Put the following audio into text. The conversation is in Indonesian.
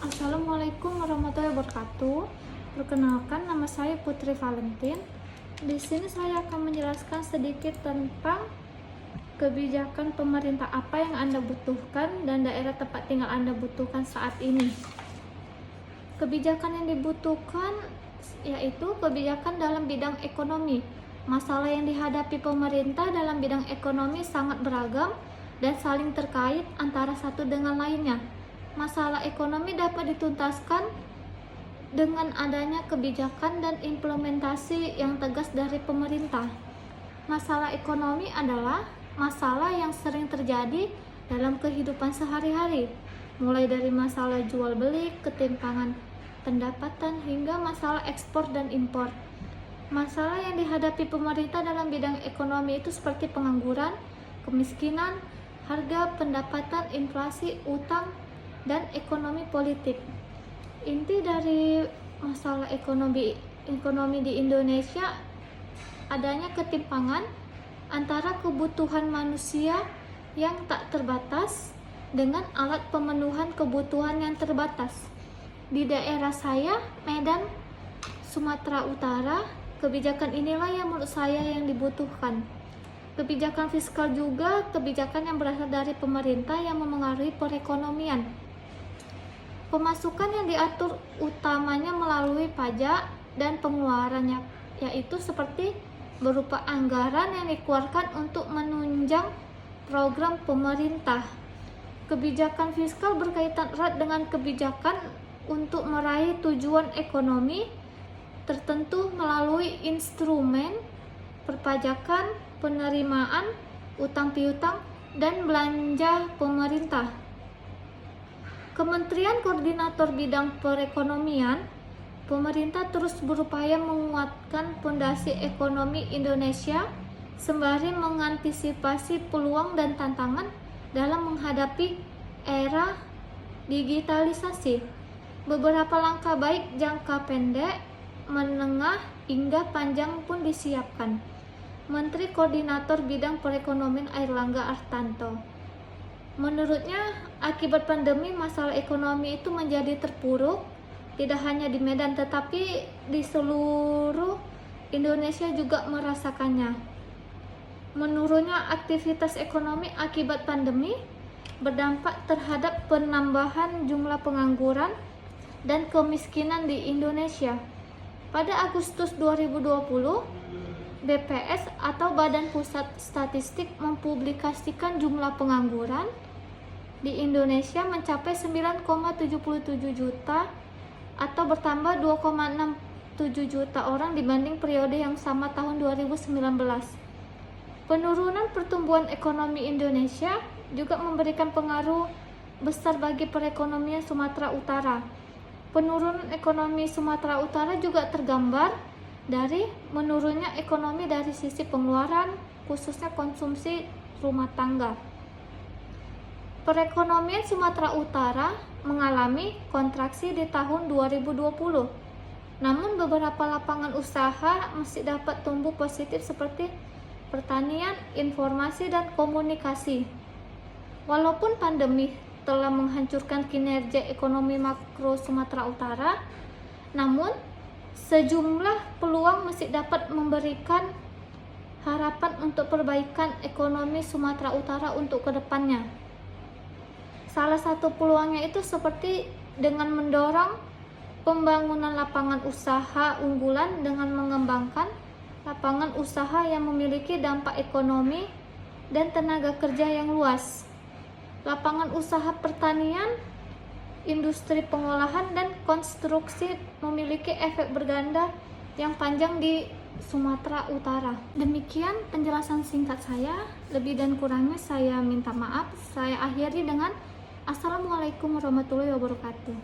Assalamualaikum warahmatullahi wabarakatuh. Perkenalkan, nama saya Putri Valentin. Di sini saya akan menjelaskan sedikit tentang kebijakan pemerintah apa yang Anda butuhkan dan daerah tempat tinggal Anda butuhkan saat ini. Kebijakan yang dibutuhkan yaitu kebijakan dalam bidang ekonomi. Masalah yang dihadapi pemerintah dalam bidang ekonomi sangat beragam dan saling terkait antara satu dengan lainnya. Masalah ekonomi dapat dituntaskan dengan adanya kebijakan dan implementasi yang tegas dari pemerintah. Masalah ekonomi adalah masalah yang sering terjadi dalam kehidupan sehari-hari, mulai dari masalah jual beli, ketimpangan pendapatan, hingga masalah ekspor dan impor. Masalah yang dihadapi pemerintah dalam bidang ekonomi itu seperti pengangguran, kemiskinan, harga pendapatan, inflasi, utang, dan ekonomi politik. Inti dari masalah ekonomi di Indonesia adanya ketimpangan antara kebutuhan manusia yang tak terbatas dengan alat pemenuhan kebutuhan yang terbatas. Di daerah saya, Medan, Sumatera Utara, kebijakan inilah yang menurut saya yang dibutuhkan. Kebijakan fiskal juga kebijakan yang berasal dari pemerintah yang memengaruhi perekonomian. Pemasukan yang diatur utamanya melalui pajak dan pengeluarannya, yaitu seperti berupa anggaran yang dikeluarkan untuk menunjang program pemerintah. Kebijakan fiskal berkaitan erat dengan kebijakan untuk meraih tujuan ekonomi tertentu melalui instrumen perpajakan, penerimaan, utang piutang, dan belanja pemerintah. Kementerian Koordinator Bidang Perekonomian, pemerintah terus berupaya menguatkan fondasi ekonomi Indonesia sembari mengantisipasi peluang dan tantangan dalam menghadapi era digitalisasi. Beberapa langkah baik jangka pendek, menengah, hingga panjang pun disiapkan. Menteri Koordinator Bidang Perekonomian Airlangga Hartarto, menurutnya, akibat pandemi masalah ekonomi itu menjadi terpuruk, tidak hanya di Medan tetapi di seluruh Indonesia juga merasakannya. Menurunnya aktivitas ekonomi akibat pandemi berdampak terhadap penambahan jumlah pengangguran dan kemiskinan di Indonesia. Pada Agustus 2020, BPS atau Badan Pusat Statistik mempublikasikan jumlah pengangguran di Indonesia mencapai 9,77 juta atau bertambah 2,67 juta orang dibanding periode yang sama tahun 2019. Penurunan pertumbuhan ekonomi Indonesia juga memberikan pengaruh besar bagi perekonomian Sumatera Utara. Penurunan ekonomi Sumatera Utara juga tergambar dari menurunnya ekonomi dari sisi pengeluaran, khususnya konsumsi rumah tangga. Perekonomian Sumatera Utara mengalami kontraksi di tahun 2020. Namun beberapa lapangan usaha masih dapat tumbuh positif seperti pertanian, informasi, dan komunikasi. Walaupun pandemi telah menghancurkan kinerja ekonomi makro Sumatera Utara, namun sejumlah peluang masih dapat memberikan harapan untuk perbaikan ekonomi Sumatera Utara untuk kedepannya. Salah satu peluangnya itu seperti dengan mendorong pembangunan lapangan usaha unggulan dengan mengembangkan lapangan usaha yang memiliki dampak ekonomi dan tenaga kerja yang luas. Lapangan usaha pertanian, industri pengolahan, dan konstruksi memiliki efek berganda yang panjang di Sumatera Utara. Demikian penjelasan singkat saya. Lebih dan kurangnya saya minta maaf. Saya akhiri dengan Assalamualaikum warahmatullahi wabarakatuh.